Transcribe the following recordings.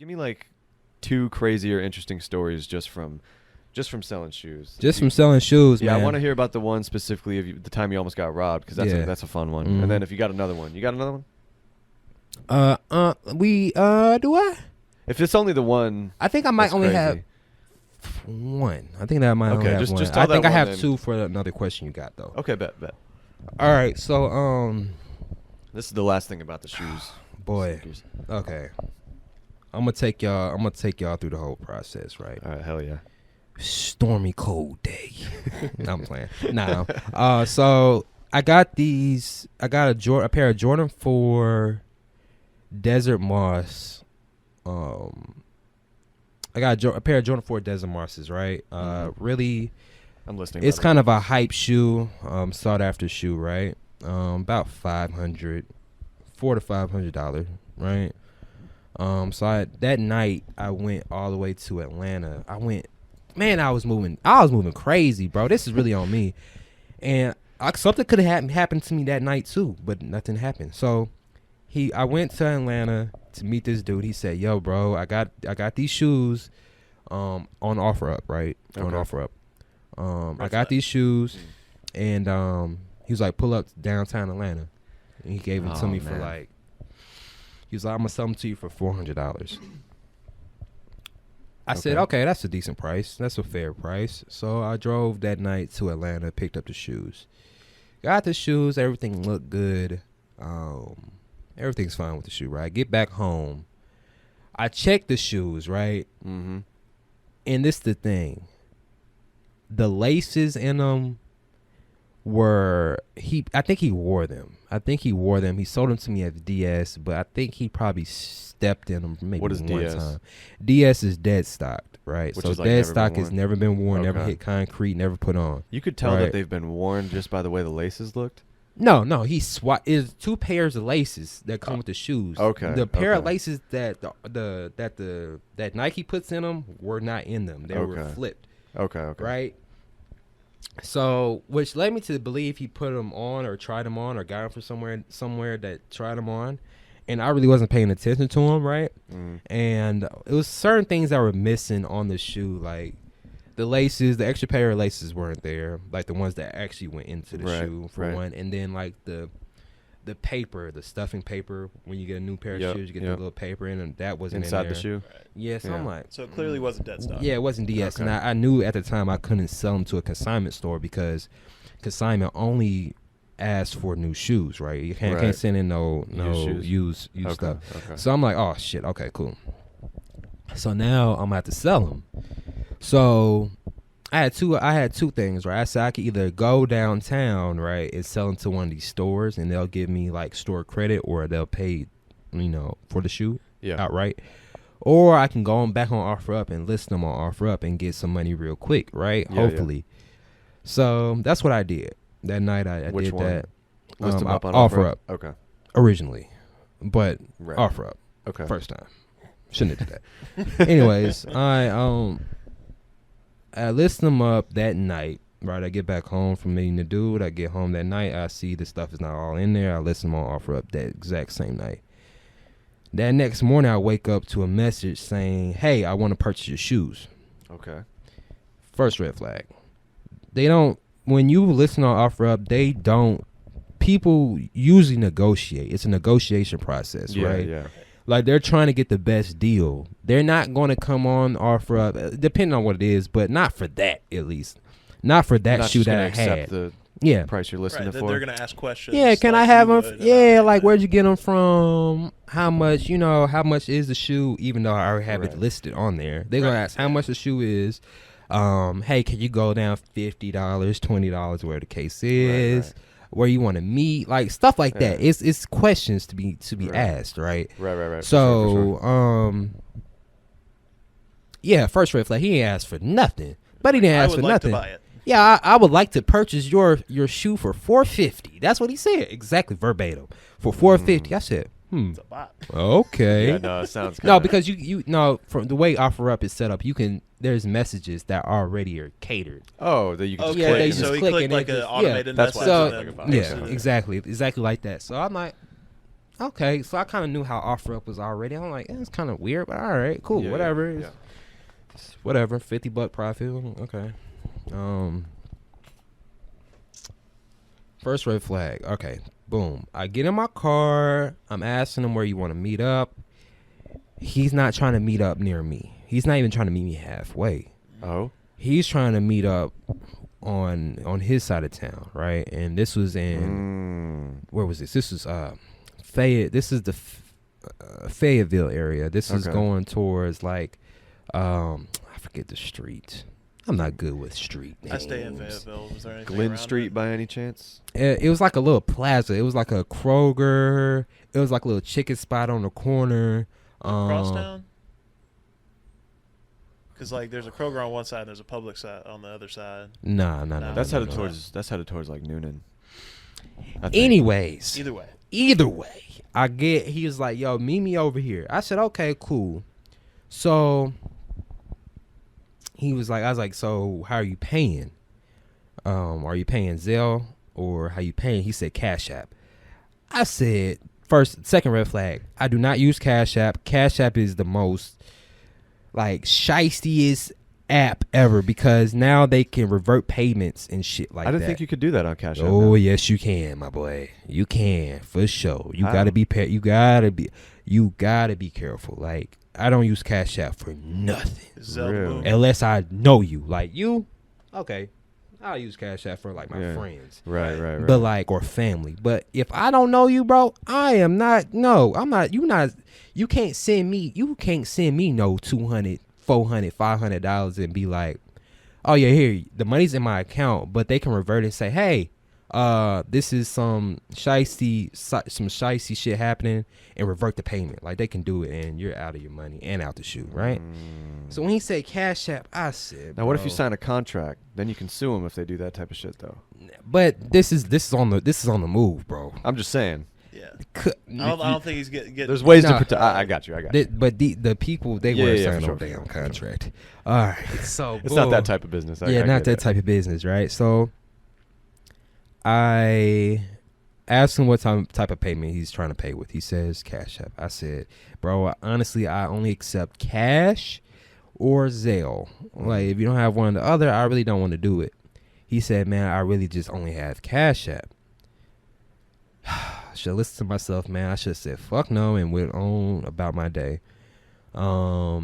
Give me like 2 crazy or interesting stories just from selling shoes. Just from selling shoes, yeah, man. I want to hear about the one specifically of the time you almost got robbed, because that's a fun one. Mm-hmm. And then if you got another one, you got another one? Do I? If it's only the one, I think I might that's only crazy. have one. I think that I might only have one. just tell I think that I one have then. 2 for another question you got though. Okay, bet. All right, so This is the last thing about the shoes. boy, Sneakers. okay. I'm gonna take y'all through the whole process, right? All right, hell yeah. Stormy cold day. No, I'm playing. Nah. So I got a pair of Jordan 4 Desert Moss. I got a pair of Jordan 4 Desert Mosses, right? Really, I'm listening. it's kind of a hype shoe, sought after shoe, right? About $400 to $500, right? So that night I went all the way to Atlanta. I was moving crazy, bro. This is really on me. And something could have happened to me that night too, but nothing happened. So I went to Atlanta to meet this dude. He said, "Yo, bro, I got these shoes on OfferUp, right? Okay. On OfferUp. I got these shoes, and he was like, pull up downtown Atlanta." And he gave it to me for like, he was like, "I'm gonna sell them to you for $400." I said, "Okay, that's a decent price. That's a fair price." So I drove that night to Atlanta, picked up the shoes. Got the shoes, everything looked good. Everything's fine with the shoe, right? Get back home. I checked the shoes, right? Mm-hmm. And this the thing. The laces in them I think he wore them. He sold them to me at DS, but I think he probably stepped in them maybe What is one DS? time. DS is dead stocked, right? Which So is like dead never stock been has worn? never been worn, never Okay. hit concrete, never put on. You could tell Right. that they've been worn just by the way the laces looked. No, he is 2 pairs of laces that come with the shoes. Okay, The pair of okay. laces that Nike puts in them were not in them. They were Okay. flipped, Okay. right? So, which led me to believe he put them on or tried them on or got them from somewhere that tried them on, and I really wasn't paying attention to them, right? Mm. And it was certain things that were missing on the shoe, like the laces, the extra pair of laces weren't there, like the ones that actually went into the shoe for one, and then like the paper, the stuffing paper, when you get a new pair of shoes, you get the little paper in, and that wasn't Inside in there. the shoe. Right. Yeah, so I'm like, So it clearly wasn't dead stock. yeah, it wasn't DS, Okay. and I knew at the time I couldn't sell them to a consignment store because consignment only asks for new shoes, right? You can't send in no used stuff. Okay. So I'm like, oh shit, okay, cool. So now I'm gonna have to sell them. So I had two things, right? I said I could either go downtown, right, and sell them to one of these stores, and they'll give me like store credit, or they'll pay, for the shoe outright. Or I can go back on OfferUp and list them on OfferUp and get some money real quick, right? Hopefully. So that's what I did that night. I Which did one? that. List them up on OfferUp Okay. originally, but Right. OfferUp Okay. first time. Shouldn't have did that. Anyways, I list them up that night. Right, I get back home from meeting the dude. I get home that night. I see the stuff is not all in there. I list them on OfferUp that exact same night. That next morning, I wake up to a message saying, "Hey, I want to purchase your shoes." Okay. First red flag. They don't. When you listen on OfferUp, they don't. People usually negotiate. It's a negotiation process, right? Yeah. Like they're trying to get the best deal. They're not going to come on OfferUp, depending on what it is, but not for that at least. Not for that Not shoe just that gonna I accept had. the Yeah. price you're listing Right, it for. they're gonna ask questions. Yeah, can like I have you them? would and Yeah, all like that. where'd you get them from? How much? How much is the shoe? Even though I already have it Right. listed on there, they're gonna ask how much the shoe is. Hey, can you go down $50, $20, where the case is? Right. Where you want to meet? Like stuff like that. Yeah. It's questions to be Right. asked, right? Right. So, For sure. yeah, first red flag. He ain't asked for nothing, but he didn't I ask would for like nothing. to buy it. Yeah, I would like to purchase your shoe for $450. That's what he said, exactly verbatim. For $450. I said, It's a bot. okay. Yeah, no, it sounds No, kinda- because you know, from the way OfferUp is set up, there's messages that already are catered. Oh, that you can just Okay, Yeah, they click. just so he click clicked and like it an just- automated That's message. why So it's and like a then bot. yeah, Okay. exactly like that. So I'm like, okay. So I kind of knew how OfferUp was already. I'm like, it's kind of weird, but all right, cool, Yeah, whatever. yeah. It's whatever. $50 profit. Okay. First red flag. Okay. Boom. I get in my car. I'm asking him where you want to meet up. He's not trying to meet up near me. He's not even trying to meet me halfway. Oh. He's trying to meet up on his side of town, right? And this was in where was this? This was Fayette. This is the Fayetteville area. This is going towards like I forget the street. I'm not good with street names. I stay in Fayetteville. Was there anything Glen around Street it? by any chance? It was like a little plaza. It was like a Kroger. It was like a little chicken spot on the corner. Crosstown? Because like there's a Kroger on one side, and there's a Publix side on the other side. Nah. That's That's headed towards like Noonan. I think. Anyways, Either way, he was like, yo, meet me over here. I said, okay, cool. So he was like, I was like, so how are you paying? Are you paying Zelle or how you paying? He said Cash App. I said, second red flag. I do not use Cash App. Cash App is the most like shystiest app ever because now they can revert payments and shit like that. I didn't think you could do that on Cash App. Oh no. yes, you can, my boy. You can for sure. You How? gotta be you gotta be careful. Like I don't use Cash App for nothing Zelle Really? Boom. unless I know you. Like you, okay. I'll use Cash App for like my Yeah. friends. Right. But like or family. But if I don't know you, bro, I am not. No, I'm not. You can't send me. You can't send me no $200, $400, $500 and be like, oh yeah, here the money's in my account. But they can revert and say, hey, this is some shiesty shit happening and revert the payment. Like they can do it and you're out of your money and out the shoe, right? So when he said Cash App, I said, Now, what if you bro, sign a contract? Then you can sue them if they do that type of shit, though. But this is on the move, bro. I'm just saying. Yeah. Could- I don't think he's getting. There's ways Nah. to protect. I got you. But the people they Yeah, were yeah, signing for no sure, damn for sure. contract. All right, so It's not that type of business. I not get that it. type of business, right? So I asked him what type of payment he's trying to pay with. He says Cash App. I said, bro, honestly, I only accept cash or Zelle. Like if you don't have one or the other, I really don't want to do it. He said, man, I really just only have Cash App. I should listen to myself, man. I should have said fuck no and went on about my day. I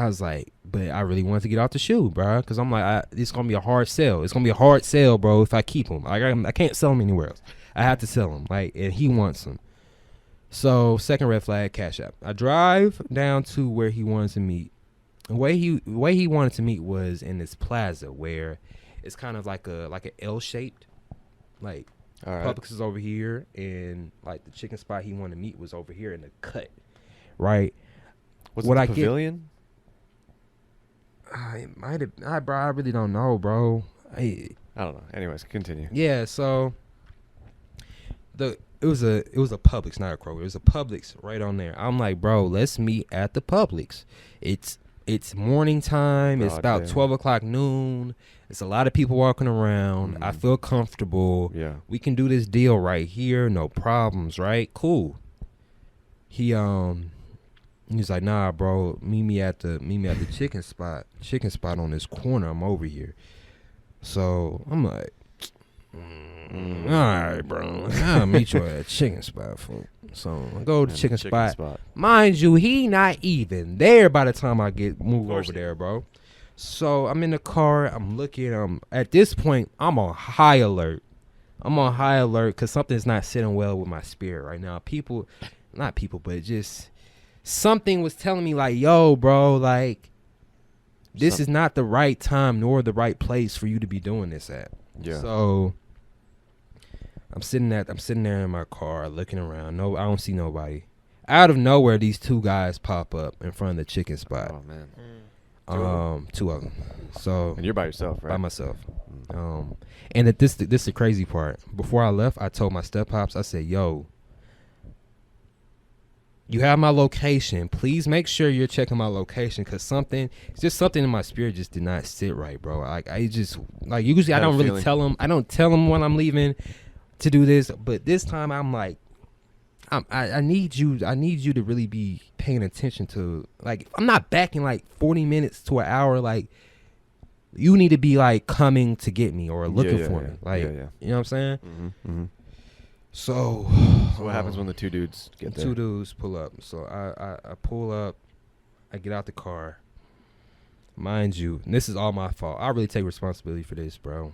was like, but I really wanted to get out the shoe, bro, because I'm like, it's gonna be a hard sell. It's gonna be a hard sell, bro, if I keep him. I can't sell him anywhere else. I have to sell him, like, and he wants them. So second red flag, Cash App. I drive down to where he wanted to meet. The way he wanted to meet was in this plaza where it's kind of like an L shaped, like. All right. Publix is over here, and like the chicken spot he wanted to meet was over here in the cut, right? Was What it I the get- pavilion? It might have. Bro, I really don't know, bro. I don't know. Anyways, continue. Yeah. So it was a Publix, not a Kroger. It was a Publix right on there. I'm like, bro, let's meet at the Publix. It's morning time. It's Oh, about damn. 12 o'clock noon. It's a lot of people walking around. I feel comfortable. Yeah. We can do this deal right here, no problems, right? Cool. He's like, nah, bro, meet me at the chicken spot on this corner. I'm over here. So I'm like, all right, bro, I'll meet you at a chicken spot, folks. So I go to the chicken spot. Mind you, he not even there by the time I move over there, bro. So I'm in the car. I'm looking. At this point, I'm on high alert. Because something's not sitting well with my spirit right now. But just something was telling me like, yo, bro, like this is not the right time nor the right place for you to be doing this at. Yeah. So I'm sitting there in my car looking around. No, I don't see nobody. Out of nowhere, these two guys pop up in front of the chicken spot. Oh man. Two of them. So And you're by yourself, right? by myself. And this is the crazy part. Before I left, I told my step pops, I said, yo, you have my location. Please make sure you're checking my location, because something in my spirit just did not sit right, bro. Usually I Had a don't really feeling. tell them. I don't tell them when I'm leaving to do this, but this time I'm like, I need you to really be paying attention to, like, I'm not back in like 40 minutes to an hour. Like, you need to be like coming to get me or looking for me. Like, you know what I'm saying? Mm-hmm, mm-hmm. So what happens when the two dudes get there? Two dudes pull up. So I pull up. I get out the car. Mind you, and this is all my fault. I really take responsibility for this, bro.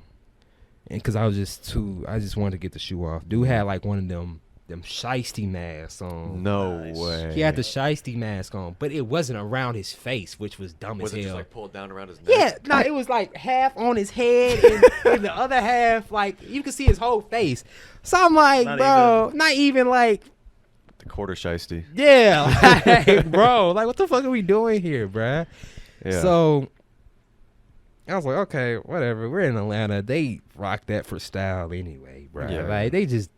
And because I just wanted to get the shoe off. Dude had like one of them shiesty masks on. No Nice. way. He had the shiesty mask on, but it wasn't around his face, which was dumb Was as it hell. just like pulled down around his neck? Yeah, no, it was like half on his head and the other half, like, you could see his whole face. So I'm like, not even like, The quarter shiesty. yeah, like, bro, like, what the fuck are we doing here, bruh? Yeah. So I was like, okay, whatever. We're in Atlanta. They rock that for style anyway, bruh. Yeah. Like, they just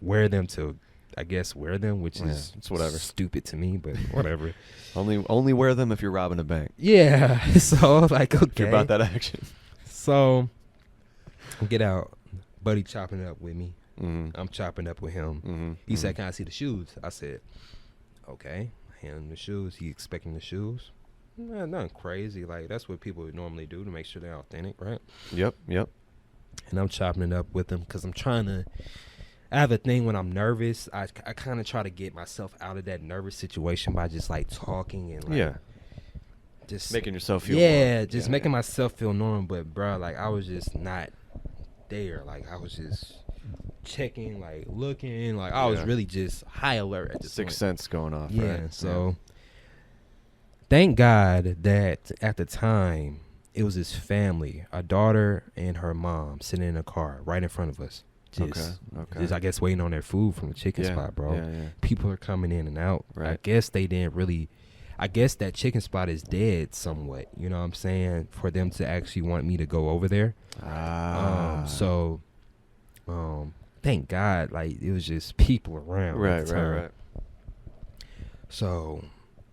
wear them to, I guess, wear them, which is it's whatever. stupid to me, but whatever. Only wear them if you're robbing a bank. Yeah. So I was like, okay. If you're about that action. So get out. Buddy chopping it up with me. Mm-hmm. I'm chopping up with him. Mm-hmm. He said, can I see the shoes? I said, okay. Hand him the shoes. He expecting the shoes. Nothing crazy. Like, that's what people would normally do to make sure they're authentic, right? Yep. And I'm chopping it up with him because I'm trying to. I have a thing when I'm nervous. I kind of try to get myself out of that nervous situation by just like talking and like just making yourself feel making myself feel normal. But bro, like, I was just not there. Like, I was just checking, like, looking, like, I was really just high alert at this point. Sixth sense going off. Yeah. Right? So thank God that at the time it was his family, a daughter and her mom, sitting in a car right in front of us. Just, I guess, waiting on their food from the chicken spot, bro. Yeah. People are coming in and out. Right. I guess they didn't really. I guess that chicken spot is dead somewhat. You know what I'm saying? For them to actually want me to go over there. So, thank God, like, it was just people around. Right. So,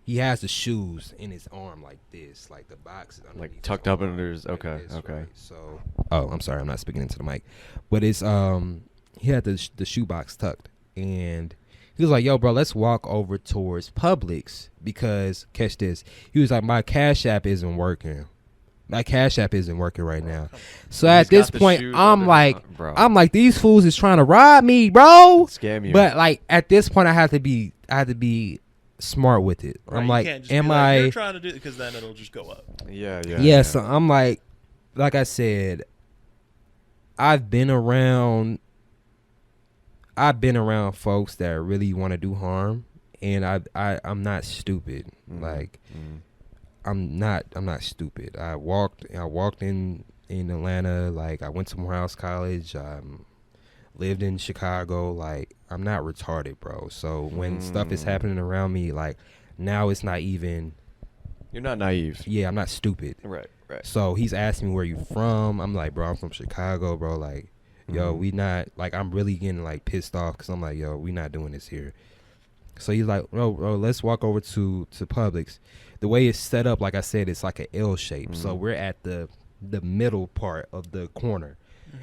he has the shoes in his arm like this, like the box is Like tucked up under his. like Okay. this, Okay. right? So, I'm sorry, I'm not speaking into the mic, but it's he had the shoe box tucked, and he was like, "Yo, bro, let's walk over towards Publix because catch this." He was like, "My Cash App isn't working. My Cash App isn't working right now." So at this point, I'm like, these fools is trying to rob me, bro. Scam you. But like at this point, I had to be smart with it. Right, I'm you like, can't just am be like, I? You're trying to do it because then it'll just go up. Yeah. So I'm like I said, I've been around folks that really want to do harm, and I'm not stupid. Like, I'm not stupid. I walked in Atlanta. Like, I went to Morehouse College. Lived in Chicago. Like, I'm not retarded, bro. So when stuff is happening around me, like, now it's not even. You're not naive. Yeah, I'm not stupid. Right. So he's asking me where you from. I'm like, bro, I'm from Chicago, bro. Like, yo, we not, like, I'm really getting like pissed off because I'm like, yo, we not doing this here. So he's like, bro, let's walk over to Publix. The way it's set up, like I said, it's like an L shape. So we're at the middle part of the corner,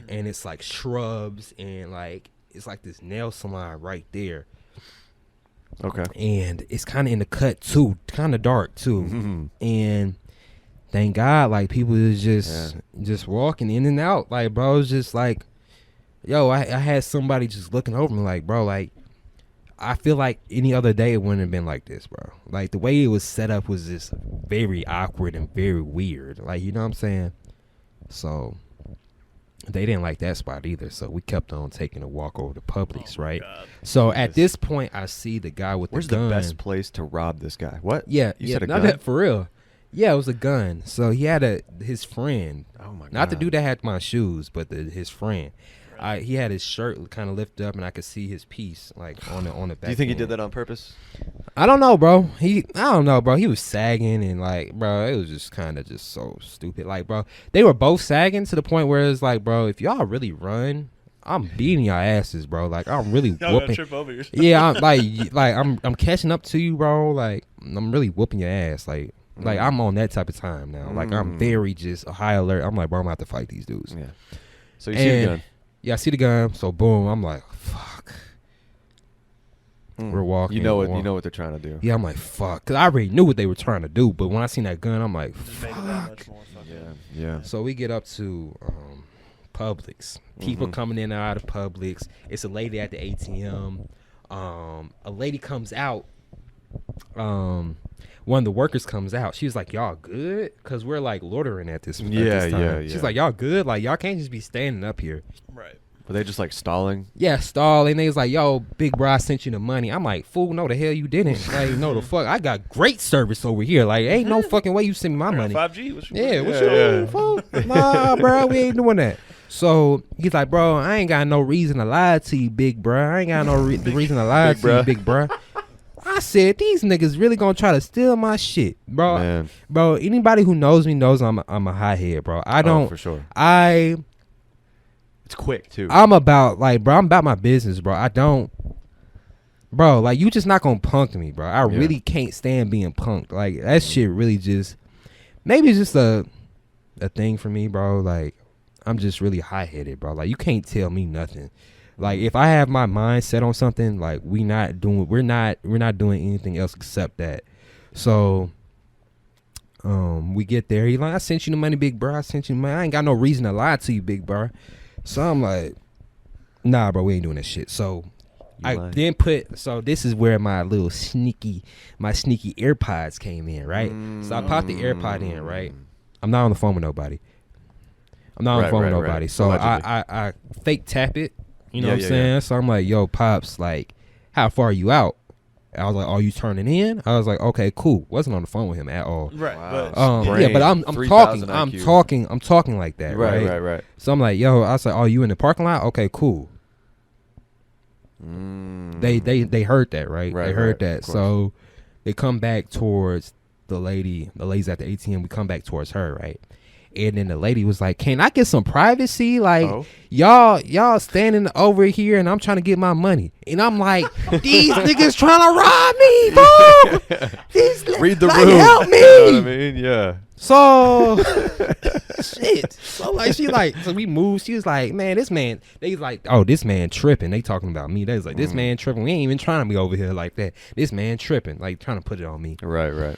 and it's like shrubs and like it's like this nail salon right there. Okay. And it's kind of in the cut too, kind of dark too. And thank God, like, people is just walking in and out. Like, bro, it's just like, yo, I had somebody just looking over me, like, bro, like, I feel like any other day it wouldn't have been like this, bro. Like, the way it was set up was just very awkward and very weird. Like, you know what I'm saying? So they didn't like that spot either. So we kept on taking a walk over to Publix, right? God. So at this point, I see the guy with Where's the gun. the best place to rob this guy? What? Yeah, You said a not gun? that for real. Yeah, it was a gun. So he had his friend. Oh my god. Not the dude that had my shoes, but his friend. He had his shirt kind of lifted up, and I could see his piece like on the back. Do you think he end. did that on purpose? I don't know, bro. I don't know, bro. He was sagging and like, bro, it was just kind of just so stupid. Like, bro, they were both sagging to the point where it's like, bro, if y'all really run, I'm beating y'all asses, bro. Like, I'm really Y'all gonna whooping. trip over yourself. Yeah, I'm like I'm catching up to you, bro. Like, I'm really whooping your ass. Like I'm on that type of time now. Like, I'm very just high alert. I'm like, bro, I'm about to fight these dudes. Yeah. So you see the gun. Yeah, I see the gun. So boom, I'm like, fuck. We're walking. You know what they're trying to do. Yeah, I'm like, fuck. Because I already knew what they were trying to do. But when I seen that gun, I'm like, Just make it that much more fucking. Yeah. So we get up to Publix. People coming in and out of Publix. It's a lady at the ATM. A lady comes out. One of the workers comes out. She was like, y'all good? Because we're like loitering at this time. Yeah. She's like, y'all good? Like, y'all can't just be standing up here. Right. Were they just like stalling? Yeah, stalling. They was like, yo, big bro, I sent you the money. I'm like, fool, no the hell you didn't. Like, no the fuck. I got great service over here. Like, ain't no fucking way you send me my money. 5G. What's Yeah, fool? Nah, bro, we ain't doing that. So he's like, bro, I ain't got no reason to lie to you, big bro. I ain't got no reason to lie to you, big bro. I said, these niggas really gonna try to steal my shit, bro. Man. Bro, anybody who knows me knows I'm a hothead, bro. I don't. For sure. It's quick too. I'm about I'm about my business, bro. I don't, bro. Like, you just not gonna punk me, bro. I really can't stand being punked. Like, that shit really just, maybe it's just a thing for me, bro. Like, I'm just really high headed, bro. Like, you can't tell me nothing. Like, if I have my mind set on something, like, we're not doing anything else except that. So, we get there. He like, I sent you the money, big bro. I sent you the money. I ain't got no reason to lie to you, big bro. So I'm like, nah, bro, we ain't doing that shit. So this is where my sneaky AirPods came in, right? So I popped the AirPod in, right? I'm not on the phone with nobody. So I fake tap it, you know what I'm saying? Yeah. So I'm like, yo, Pops, like, how far are you out? I was like, are you turning in? I was like, okay, cool. Wasn't on the phone with him at all. Right. Wow. But I'm talking like that. Right. So I'm like, yo, I was like, oh, you in the parking lot? Okay, cool. They heard that, right? They heard that. So they come back towards the ladies at the ATM. We come back towards her, right? And then the lady was like, can I get some privacy? Like, y'all standing over here and I'm trying to get my money. And I'm like, these niggas trying to rob me, bro. Read the like, room. Help me. You know what I mean? Yeah. So, shit. So, so we moved. She was like, man, this man, they was like, oh, this man tripping. They talking about me. They was like, this man tripping. We ain't even trying to be over here like that. This man tripping. Like, trying to put it on me. Right.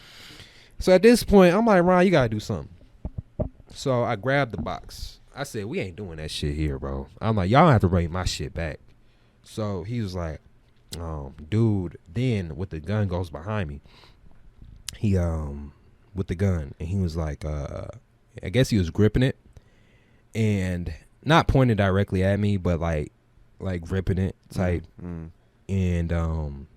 So at this point, I'm like, Ron, you got to do something. So I grabbed the box. I said, we ain't doing that shit here, bro. I'm like, y'all have to bring my shit back. So he was like, dude, then with the gun goes behind me. He, with the gun, and he was like, I guess he was gripping it and not pointing directly at me, but like gripping it type. And,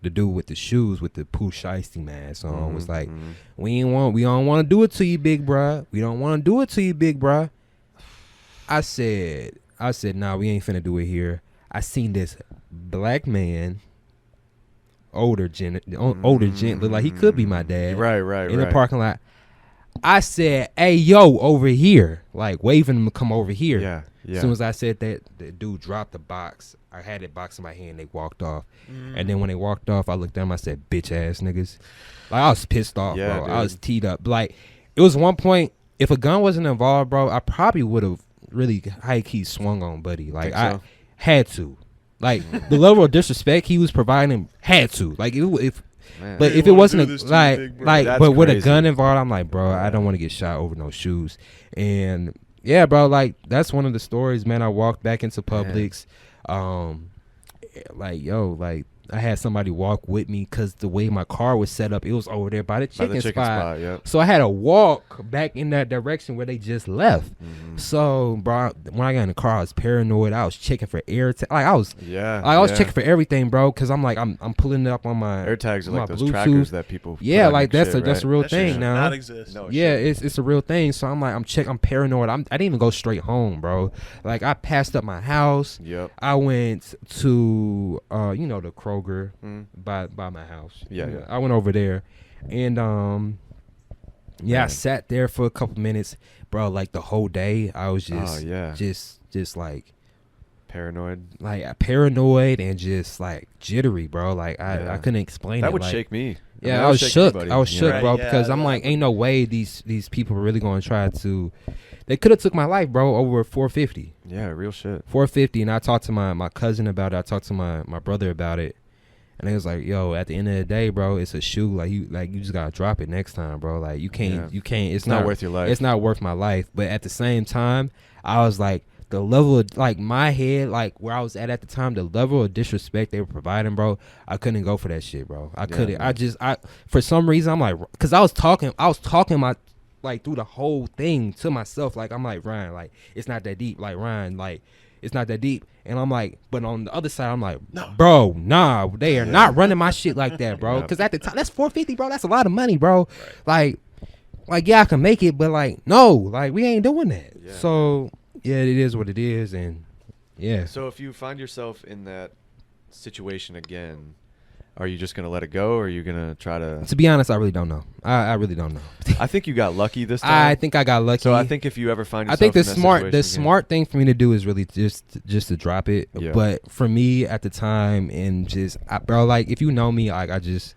the dude with the shoes with the Pooh Shiesty mask on was like, we don't want to do it to you, big bruh. We don't want to do it to you, big bruh. I said, nah, we ain't finna do it here. I seen this black man, older gent, look like he could be my dad. Right. In the parking lot. I said, hey, yo, over here. Like, waving him to come over here. Yeah. As soon as I said that, the dude dropped the box. I had that box in my hand. They walked off. And then when they walked off, I looked at them. I said, bitch ass niggas. Like, I was pissed off, bro. Dude. I was teed up. Like, it was one point, if a gun wasn't involved, bro, I probably would have really high-key swung on Buddy. Like, I had to. Like, the level of disrespect he was providing had to. Like, if it wasn't but with a gun involved, I'm like, bro, I don't want to get shot over no shoes. And yeah, bro, like, that's one of the stories, man. I walked back into Publix. I had somebody walk with me because the way my car was set up, it was over there by the chicken spot. Yep. So I had to walk back in that direction where they just left. So, bro, when I got in the car, I was paranoid. I was checking for air tags. I was checking for everything, bro, because I'm like, I'm pulling it up on my air tags are like those Bluetooth trackers that people. Yeah, like that's shit, that's a real that thing should now. Not exist. No, it's a real thing. So I'm like, I'm paranoid. I didn't even go straight home, bro. Like, I passed up my house. Yep. I went to the Kroger by my house. Yeah. I went over there, and I sat there for a couple minutes, bro. Like, the whole day, I was just like paranoid, and just like jittery, bro. Like, I couldn't explain it. That would like, shake me. Yeah, I was shook. I was shook, Right, bro, yeah, because I'm like, ain't no way these people are really going to try to. They could have took my life, bro, over $450. Yeah, real shit. $450, and I talked to my cousin about it. I talked to my brother about it, And they was like, yo, at the end of the day, bro, it's a shoe. Like you just gotta drop it next time, bro. Like you can't. It's not worth your life. It's not worth my life. But at the same time, I was like, the level of like my head, like where I was at the time, the level of disrespect they were providing, bro, I couldn't go for that shit, bro. I couldn't. I for some reason I'm like, cause I was talking my like through the whole thing to myself. Like I'm like, Ryan, like it's not that deep. Like Ryan, like it's not that deep. And I'm like, but on the other side, I'm like, no, bro, nah, they are not running my shit like that, bro. Cause at the time, that's $450, bro. That's a lot of money, bro. Right. Like yeah, I can make it, but like no, like we ain't doing that. Yeah. So yeah, it is what it is, and yeah. So if you find yourself in that situation again, are you just gonna let it go, or are you gonna try to? To be honest, I really don't know. I really don't know. I think you got lucky this time. I think I got lucky. So I think if you ever find yourself, I think the smart thing for me to do is really just to drop it. Yeah. But for me at the time, and just bro, like if you know me, like I just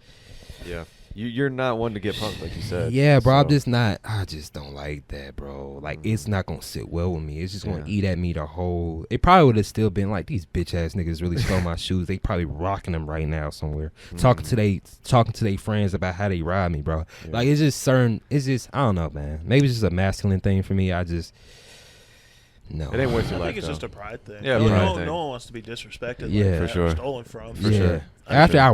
You're not one to get punked, like you said. Yeah, bro. I'm just not. I just don't like that, bro. Like, it's not gonna sit well with me. It's just gonna eat at me the whole. It probably would have still been like these bitch ass niggas really stole my shoes. They probably rocking them right now somewhere, talking to their friends about how they ride me, bro. Yeah. Like it's just certain. It's just I don't know, man. Maybe it's just a masculine thing for me. I just. No, it ain't worth your life. I think it's though. just a pride thing. Yeah, no thing. one wants to be disrespected. Yeah, like for that sure. Or stolen from. For sure. After I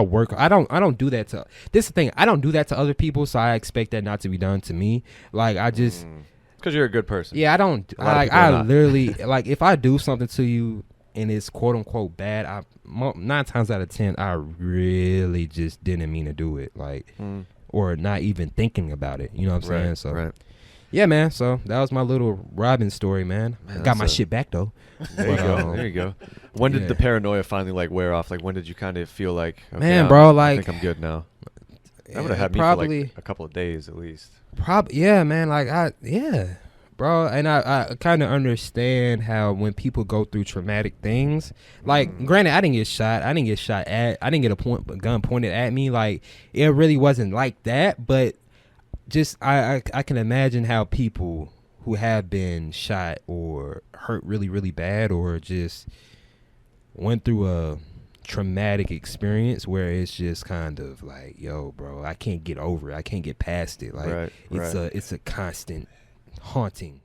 work. I don't do that to. This is the thing. I don't do that to other people, so I expect that not to be done to me. Like I just. Because you're a good person. Yeah, I don't. I literally like if I do something to you and it's quote unquote bad. 9 times out of 10, I really just didn't mean to do it. Like, or not even thinking about it. You know what I'm saying? So. Right. Yeah, man. So that was my little Robin story, man. Got my shit back though. There you go. There you go. When did the paranoia finally like wear off? Like when did you kind of feel like, okay, man, bro, like I think I'm good now? That would have had me for like a couple of days at least. Yeah, man. Like bro. And I kind of understand how when people go through traumatic things, like granted, I didn't get shot. I didn't get a gun pointed at me. Like it really wasn't like that, but. Just I can imagine how people who have been shot or hurt really, really bad or just went through a traumatic experience where it's just kind of like, yo, bro, I can't get over it. I can't get past it. Like it's a constant haunting